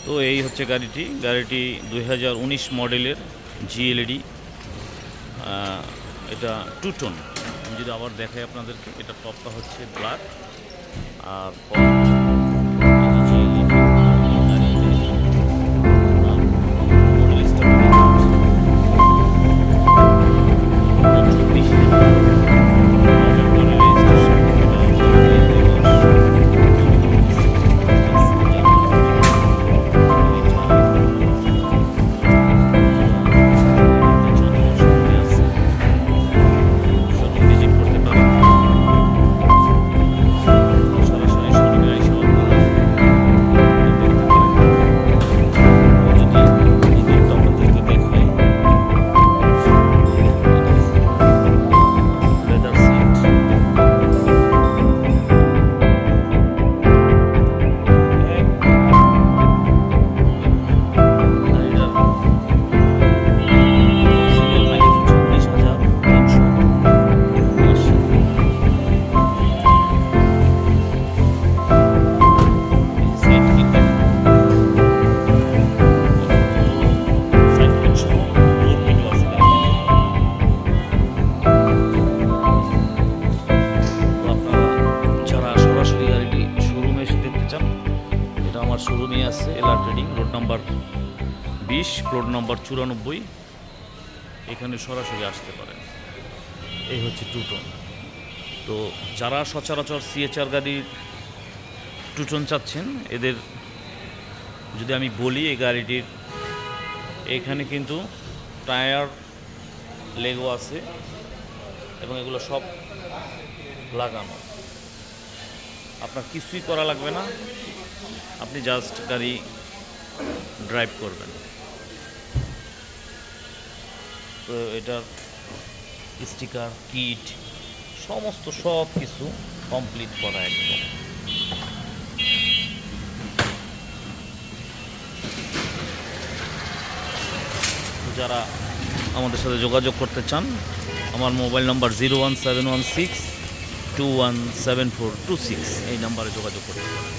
তো এই হচ্ছে গাড়িটি 2019 মডেলের জিএলইডি। এটা 2 টোন। আমি যদি আবার দেখাই আপনাদেরকে, এটা টপটা হচ্ছে ব্ল্যাক আর আমার শোরুমে আছে LR trading, road number 20, plot number 94। এখানে সরাসরি আসতে পারেন। এই হচ্ছে 2 টোন। তো যারা সচরাচর সিএচআর গাড়ির 2 টোন চাচ্ছেন, এদের যদি আমি বলি, এই গাড়িটির এখানে কিন্তু টায়ার লেগো আছে এবং এগুলো সব লাগানো। আপনার কিছুই করা লাগবে না, আপনি জাস্ট গাড়ি ড্রাইভ করবেন। তো এটার স্টিকার, কিট, সমস্ত সব কিছু কমপ্লিট করা একদম। যারা আমাদের সাথে যোগাযোগ করতে চান, আমার মোবাইল নাম্বার 01716217426, এই নাম্বারে যোগাযোগ করতে পারেন।